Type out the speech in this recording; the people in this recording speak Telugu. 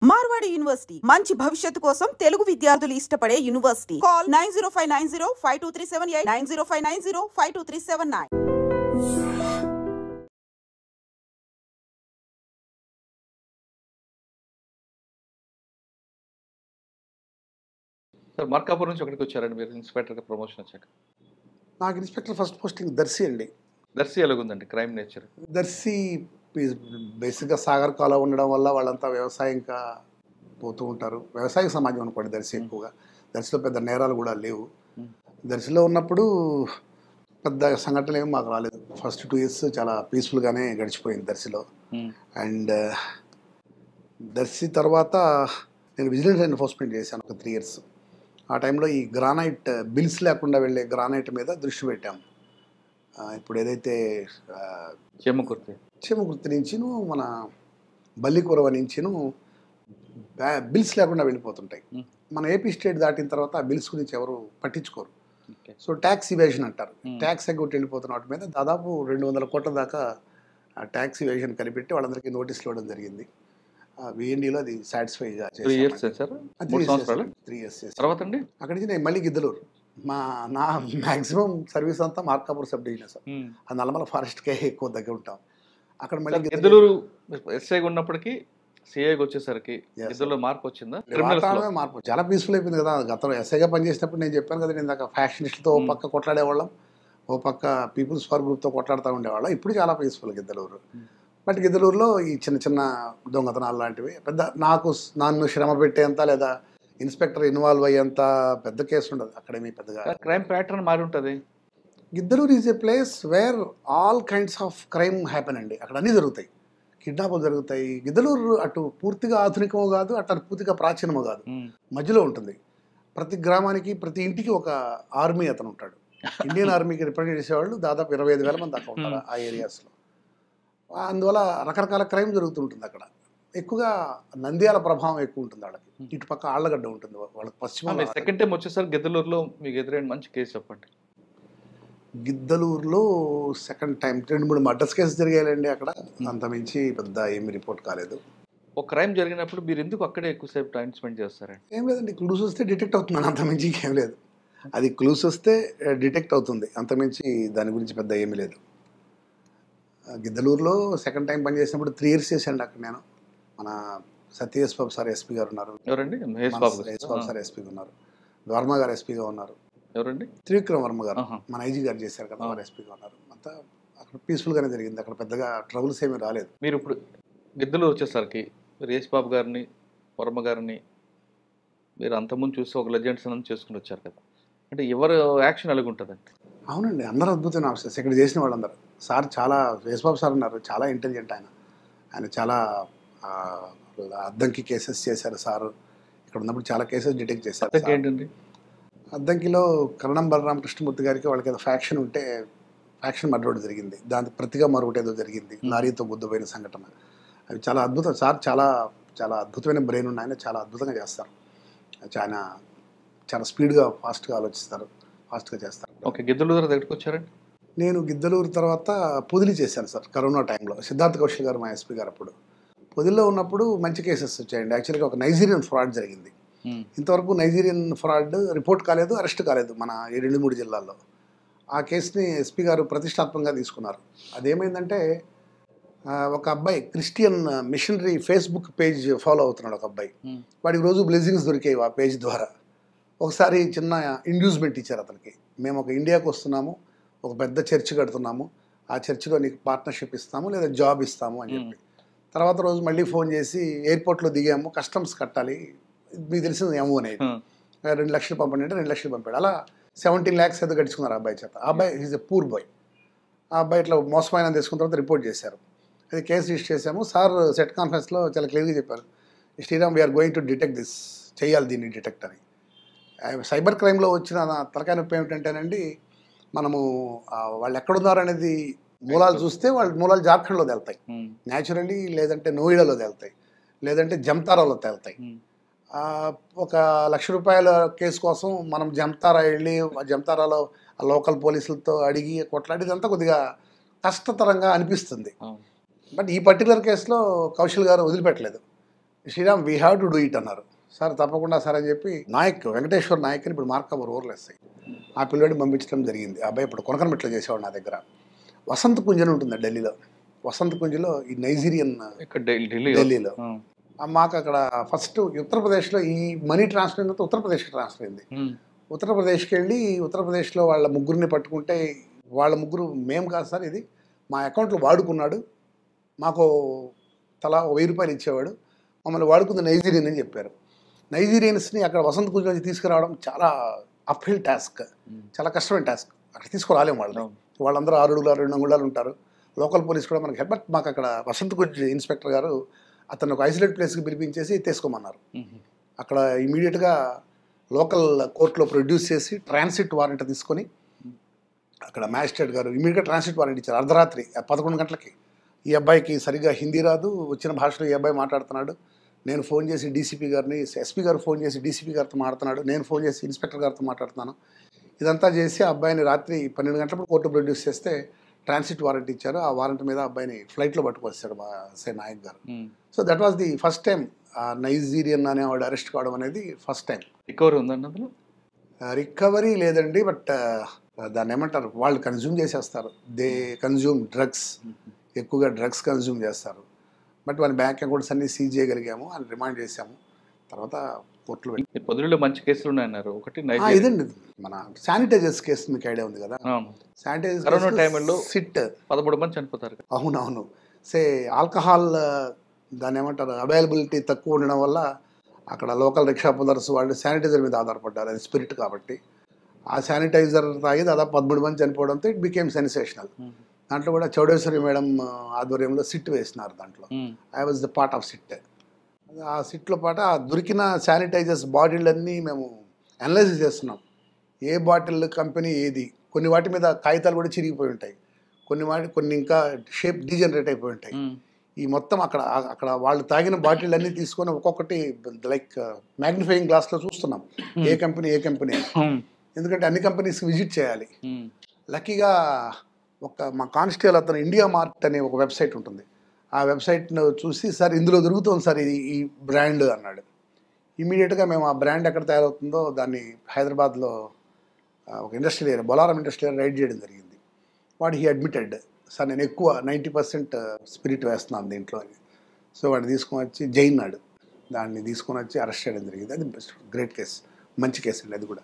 మార్వాడి యూనివర్సిటీ మంచి భవిష్యత్తు కోసం తెలుగు విద్యార్థులు ఇష్టపడే యూనివర్సిటీ. కాల్ 9059052378 9059052379. సార్ మార్కాపూర్ నుంచి ఎక్కడికి వచ్చారండి మీరు ఇన్స్పెక్టర్గా ప్రమోషన్ వచ్చాక? నాకు ఇన్స్పెక్టర్ ఫస్ట్ పోస్టింగ్ దర్శి అండి. దర్శి ఎలాగుందండి క్రైమ్ నేచర్? దర్శి బేసిక్గా సాగర్ కాలువ ఉండడం వల్ల వాళ్ళంతా వ్యవసాయంగా పోతూ ఉంటారు. వ్యవసాయ సమాజం అనుకోండి దర్శి ఎక్కువగా. దర్శిలో పెద్ద నేరాలు కూడా లేవు. దర్శిలో ఉన్నప్పుడు పెద్ద సంఘటనలు ఏమి మాకు రాలేదు. ఫస్ట్ 2 years చాలా పీస్ఫుల్గానే గడిచిపోయింది దర్శిలో. అండ్ దర్శి తర్వాత నేను విజిలెన్స్ ఎన్ఫోర్స్మెంట్ చేశాను ఒక 3 years. ఆ టైంలో ఈ గ్రానైట్ బిల్స్ లేకుండా వెళ్ళే గ్రానైట్ మీద దృష్టి పెట్టాము. ఇప్పుడు ఏదైతే చెమకుర్తి నుంచిను మన బల్లికొరవ నుంచిను బిల్స్ లేకుండా వెళ్ళిపోతుంటాయి. మన ఏపీ స్టేట్ దాటిన తర్వాత ఆ బిల్స్ గురించి ఎవరు పట్టించుకోరు. సో ట్యాక్స్ ఇవేషన్ అంటారు. ట్యాక్స్ ఎగ్గొట్టి వెళ్ళిపోతున్న వాటి మీద దాదాపు 200 కోట్ల దాకా ట్యాక్స్ ఇవేషన్ కనిపెట్టి వాళ్ళందరికీ నోటీసులు ఇవ్వడం జరిగింది. VNDలో అది సాటిస్ఫై 3 years చేశారు. 3 years తర్వాత అండి అక్కడి నుంచి నేను మళ్ళీ గిద్దలూరు. నా మ్యాక్సిమం సర్వీస్ అంతా మార్కాపూర్ సబ్ డివిజన్ సార్. ఆ నల్లమల ఫారెస్ట్కే ఎక్కువ దగ్గర ఉంటాం. అక్కడ మళ్ళీ గిద్దలూరు ఎస్ఐగా ఉన్నప్పటికీ సిఐకి వచ్చేసరికి గిద్దలూరులో మార్పు వచ్చిందా? మార్పు చాలా పీస్ఫుల్ అయిపోయింది కదా. గతంలో ఎస్ఐగా పనిచేసినప్పుడు నేను చెప్పాను కదా, నేను దాకా ఫ్యాక్షనిస్ట్తో ఓ పక్క కొట్లాడేవాళ్ళం, ఓ పక్క పీపుల్స్ ఫర్ గ్రూప్తో కొట్లాడుతూ ఉండేవాళ్ళం. ఇప్పుడు చాలా పీస్ఫుల్ గిద్దలూరు. బట్ గిద్దలూరులో ఈ చిన్న చిన్న దొంగతనాలు లాంటివి పెద్ద నన్ను శ్రమ పెట్టేంత లేదా ఇన్స్పెక్టర్ ఇన్వాల్వ్ అయ్యేంత పెద్ద కేసు ఉండదు. అక్కడేమీ పెద్దగా క్రైమ్ ప్యాటర్న్ మారి ఉంటుంది. Giddalur is a place where all kinds of crime happen అండి. అక్కడ అన్నీ జరుగుతాయి. కిడ్నాప్లు జరుగుతాయి. గిద్దలూరు అటు పూర్తిగా ఆధునికమో కాదు, అటు పూర్తిగా ప్రాచీనమో కాదు, మధ్యలో ఉంటుంది. ప్రతి గ్రామానికి ప్రతి ఇంటికి ఒక ఆర్మీ అతను ఉంటాడు. ఇండియన్ ఆర్మీకి రిప్రజెంట్ చేసేవాళ్ళు దాదాపు 25,000 మంది దాకా ఉంటారు ఆ ఏరియాస్లో. అందువల్ల రకరకాల క్రైమ్ జరుగుతుంటుంది అక్కడ. ఎక్కువగా నంద్యాల ప్రభావం ఎక్కువ ఉంటుంది వాళ్ళకి. ఇటు పక్క ఆళ్లగడ్డ ఉంటుంది వాళ్ళకి పశ్చిమ. సెకండ్ టైం వచ్చేసరికి గిద్దలూరులో మీకు ఎదురైన మంచి కేసు చెప్పండి. గిద్దలూరులో సెకండ్ టైం 2-3 మర్డర్స్ కేసు జరిగాయండి. అక్కడ అంతమించి పెద్ద ఏమి రిపోర్ట్ కాలేదు. ఒక క్రైమ్ జరిగినప్పుడు మీరు ఎందుకు అక్కడే ఎక్కువసేపు టైం స్పెండ్ చేస్తారండి? ఏం లేదండి, క్లూస్ వస్తే డిటెక్ట్ అవుతుంది, అంతమించి ఏం లేదు. అది క్లూస్ వస్తే డిటెక్ట్ అవుతుంది, అంతమించి దాని గురించి పెద్ద ఏమీ లేదు. గిద్దలూరులో సెకండ్ టైం పనిచేసినప్పుడు 3 years చేశాను అక్కడ నేను. మన సత్యేష్ బాబు సార్ ఎస్పీ గారు ఉన్నారు. ఎవరండి? మహేష్ బాబు సార్ ఎస్పీగా ఉన్నారు. వర్మ గారు ఎస్పీగా ఉన్నారు. ఎవరండి? త్రివిక్రమ్ వర్మ గారు మన ఐజీ గారు చేశారు కదా, వారు ఎస్పీగా ఉన్నారు. అంతా అక్కడ పీస్ఫుల్గానే జరిగింది. అక్కడ పెద్దగా ట్రబుల్స్ ఏమీ రాలేదు. మీరు ఇప్పుడు గిద్దలూరు వచ్చేసరికి రేష్ బాబు గారిని, వర్మ గారిని మీరు అంతకుముందు చూసి ఒక లెజెండ్స్ అని చేసుకుని వచ్చారు కదా, అంటే ఎవరు యాక్షన్ ఎలాగ ఉంటుందండి? అవునండి, అందరూ అద్భుతమైన ఆఫీసర్స్ ఇక్కడ చేసిన వాళ్ళందరూ. సార్ చాలా, యేసుబాబు సార్ ఉన్నారు, చాలా ఇంటెలిజెంట్ ఆయన చాలా అద్దంకి కేసెస్ చేశారు సార్. ఇక్కడ ఉన్నప్పుడు చాలా కేసెస్ డిటెక్ట్ చేశారు. ఏంటండి అద్దంకిలో కరణం బలరామ కృష్ణమూర్తి గారికి వాళ్ళకి ఏదో ఫ్యాక్షన్ ఉంటే ఫ్యాక్షన్ మర్డర్ జరిగింది. దానికి ప్రతిగా మరొకటి ఏదో జరిగింది, లారీతో గుద్దపోయిన సంఘటన. అవి చాలా అద్భుతం. సార్ చాలా చాలా అద్భుతమైన బ్రెయిన్ ఉన్న ఆయన, చాలా అద్భుతంగా చేస్తారు. చాలా చాలా స్పీడ్గా ఫాస్ట్గా ఆలోచిస్తారు, ఫాస్ట్గా చేస్తారు. ఓకే, గిద్దలూరు దగ్గరికి వచ్చారండి. నేను గిద్దలూరు తర్వాత పొదిలి చేశాను సార్ కరోనా టైంలో. సిద్ధార్థ కౌశల్ గారు మా ఎస్పీ గారు అప్పుడు. పొదిల్లో ఉన్నప్పుడు మంచి కేసెస్ వచ్చాయండి. యాక్చువల్గా ఒక నైజీరియన్ ఫ్రాడ్ జరిగింది. ఇంతవరకు నైజీరియన్ ఫ్రాడ్ రిపోర్ట్ కాలేదు, అరెస్ట్ కాలేదు మన 2-3 జిల్లాల్లో. ఆ కేసుని ఎస్పీ గారు ప్రతిష్టాత్మకంగా తీసుకున్నారు. అదేమైందంటే ఒక అబ్బాయి Christian missionary Facebook page follow అవుతున్నాడు ఒక అబ్బాయి. వాడికి రోజు బ్లెస్సింగ్స్ దొరికేవి ఆ పేజ్ ద్వారా. ఒకసారి చిన్న ఇండ్యూస్మెంట్ ఇచ్చారు అతనికి, మేము ఒక ఇండియాకు వస్తున్నాము, ఒక పెద్ద చర్చ్ కడుతున్నాము, ఆ చర్చిలో నీకు పార్ట్నర్షిప్ ఇస్తాము లేదా జాబ్ ఇస్తాము అని చెప్పి. తర్వాత రోజు మళ్ళీ ఫోన్ చేసి ఎయిర్పోర్ట్లో దిగాము, కస్టమ్స్ కట్టాలి, మీకు తెలిసింది ఏమో అనేది, 2 లక్షలు పంపండి అంటే 2 లక్షలు పంపాడు. అలా 17 lakhs ఏదో గడుచుకున్నారు ఆ అబ్బాయి చేత. ఆ అబ్బాయి ఈజ్ ఎ పూర్ బాయ్. ఆ అబ్బాయి ఇట్లా మోసమైన తీసుకున్న తర్వాత రిపోర్ట్ చేశారు. అది కేసు రిజిస్టర్ చేశాము. సార్ సెట్ కాన్ఫరెన్స్లో చాలా క్లియర్గా చెప్పారు, Sriram we're going to detect this, చేయాలి దీన్ని డిటెక్ట్ అని. సైబర్ క్రైమ్లో వచ్చిన తలకాయ నొప్పి ఏమిటంటేనండి, మనము వాళ్ళు ఎక్కడున్నారు అనేది మూలాలు చూస్తే వాళ్ళ మూలాలు జార్ఖండ్లో తేలుతాయి న్యాచురల్లీ, లేదంటే నోయిడాలో తేలుతాయి, లేదంటే జమ్తారాలో తేలుతాయి. ఒక ₹1,00,000 కేసు కోసం మనం జమ్తారా వెళ్ళి జమ్తారాలో లోకల్ పోలీసులతో అడిగి కొట్లాడేదంతా కొద్దిగా కష్టతరంగా అనిపిస్తుంది. బట్ ఈ పర్టికులర్ కేసులో కౌశల్ గారు వదిలిపెట్టలేదు. Sriram we have to do it అన్నారు. సార్ తప్పకుండా సార్ అని చెప్పి వెంకటేశ్వర్ నాయక్ అని ఇప్పుడు మార్కబర్ ఓర్లేస్తాయి, ఆ పిల్లడిని పంపించడం జరిగింది. ఆ అబ్బాయి ఇప్పుడు కొనకనమెట్లో చేసేవాడు నా దగ్గర. వసంత్ కుంజ్ అని ఉంటుంది ఢిల్లీలో. వసంత్ కుంజ్లో ఈ నైజీరియన్ ఢిల్లీలో మాకు అక్కడ ఫస్ట్ ఉత్తరప్రదేశ్లో ఈ మనీ ట్రాన్స్ఫర్ అయిన తర్వాత ఉత్తరప్రదేశ్కి ట్రాన్స్ఫర్ అయింది. ఉత్తరప్రదేశ్కి వెళ్ళి ఉత్తరప్రదేశ్లో వాళ్ళ ముగ్గురిని పట్టుకుంటే వాళ్ళ ముగ్గురు మేము కాదు సార్, ఇది మా అకౌంట్లో వాడుకున్నాడు, మాకు తలా 1000 రూపాయలు ఇచ్చేవాడు, మమ్మల్ని వాడుకుంది నైజీరియన్ అని చెప్పారు. నైజీరియన్స్ని అక్కడ వసంత్ కుంజ్ నుంచి తీసుకురావడం చాలా అప్హిల్ టాస్క్, చాలా కష్టమైన టాస్క్. అక్కడ తీసుకురాలేము వాళ్ళని, వాళ్ళందరూ 6 అడుగులు 2 అంగుళాలు ఉంటారు. లోకల్ పోలీస్ కూడా మనకి బట్ మాకు అక్కడ వసంత్ కుంజ్ ఇన్స్పెక్టర్ గారు అతను ఒక ఐసోలేట్ ప్లేస్కి పిలిపించేసి తీసుకోమన్నారు. అక్కడ ఇమీడియట్గా లోకల్ కోర్టులో ప్రొడ్యూస్ చేసి ట్రాన్సిట్ వారెంట్ తీసుకొని అక్కడ మ్యాజిస్ట్రేట్ గారు ఇమీడియట్గా ట్రాన్సిట్ వారెంట్ ఇచ్చారు. అర్ధరాత్రి 11 గంటలకి. ఈ అబ్బాయికి సరిగ్గా హిందీ రాదు, వచ్చిన భాషలో ఈ అబ్బాయి మాట్లాడుతున్నాడు. నేను ఫోన్ చేసి డీసీపీ గారిని, ఎస్పీ గారు ఫోన్ చేసి డీసీపీ గారితో మాట్లాడుతున్నాడు, నేను ఫోన్ చేసి ఇన్స్పెక్టర్ గారితో మాట్లాడుతున్నాను. ఇదంతా చేసి ఆ అబ్బాయిని రాత్రి 12 గంటలప్పుడు కోర్టు ప్రొడ్యూస్ చేస్తే ట్రాన్సిట్ వారెంట్ ఇచ్చారు. ఆ వారెంట్ మీద అబ్బాయిని ఫ్లైట్లో పట్టుకొచ్చాడు మా ఎస్ఐ నాయక్ గారు. So that was the first time Nigerian అనేవాడు అరెస్ట్ కావడం అనేది ఫస్ట్ టైం. రికవరీ ఉందండి అందులో? రికవరీ లేదండి, బట్ దాన్ని ఏమంటారు, వాళ్ళు కన్జ్యూమ్ చేసేస్తారు. దే కన్జ్యూమ్ డ్రగ్స్, ఎక్కువగా డ్రగ్స్ కన్జ్యూమ్ చేస్తారు. బట్ వాళ్ళ బ్యాంక్ అకౌంట్స్ అన్ని సీజ్ చేయగలిగాము, అని రిమాండ్ చేసాము. తర్వాత కోర్టులో వెళ్ళి పొద్దులో మంచి కేసులు ఉన్నాయన్నారు. ఒకటి ఇదండి మన శానిటైజర్స్ కేసు, మీకు ఐడియా ఉంది కదా. శానిటైజర్స్ కరోనా టైంలో సిట్ 13 మంది చనిపోతారు. అవునవును. ఆల్కహాల్ దాన్ని ఏమంటారు, అవైలబిలిటీ తక్కువ ఉండడం వల్ల అక్కడ లోకల్ రిక్షా పుల్లర్స్ వాళ్ళు శానిటైజర్ మీద ఆధారపడ్డారు. అది స్పిరిట్ కాబట్టి ఆ శానిటైజర్ తాగి దాదాపు 13 మంది చనిపోవడంతో ఇట్ బికేమ్ సెన్సేషనల్. దాంట్లో కూడా చౌడేశ్వరి మేడం ఆధ్వర్యంలో సిట్ వేసినారు. దాంట్లో I was the part of SIT. ఆ సిట్లో పాటు ఆ దొరికిన శానిటైజర్స్ బాటిళ్ళన్నీ మేము అనలైజ్ చేస్తున్నాం. ఏ బాటిల్ కంపెనీ ఏది, కొన్ని వాటి మీద కాగితాలు కూడా చిరిగిపోయి ఉంటాయి, కొన్ని ఇంకా షేప్ డీజనరేట్ అయిపోయి ఉంటాయి. ఈ మొత్తం అక్కడ వాళ్ళు తాగిన బాటిల్ అన్నీ తీసుకొని ఒక్కొక్కటి లైక్ మ్యాగ్నిఫైయింగ్ గ్లాస్లో చూస్తున్నాం ఏ కంపెనీ ఎందుకంటే అన్ని కంపెనీస్కి విజిట్ చేయాలి. లక్కీగా మా కానిస్టేబుల్ అతను ఇండియా మార్ట్ అనే ఒక వెబ్సైట్ ఉంటుంది, ఆ వెబ్సైట్ను చూసి సార్ ఇందులో దొరుకుతుంది సార్ ఈ బ్రాండ్ అన్నాడు. ఇమీడియట్గా మేము ఆ బ్రాండ్ ఎక్కడ తయారవుతుందో దాన్ని హైదరాబాద్లో ఒక industrial area, Bolarum industrial area raid చేయడం జరిగింది. వాడు హీ అడ్మిటెడ్, సార్ నేను ఎక్కువ 90% స్పిరిట్ వేస్తున్నాను దీంట్లో అని. సో వాడిని తీసుకొని వచ్చి జైన్నాడు, దాన్ని తీసుకొని వచ్చి అరెస్ట్ చేయడం జరిగింది. అది గ్రేట్ కేసు, మంచి కేసు అండి అది కూడా.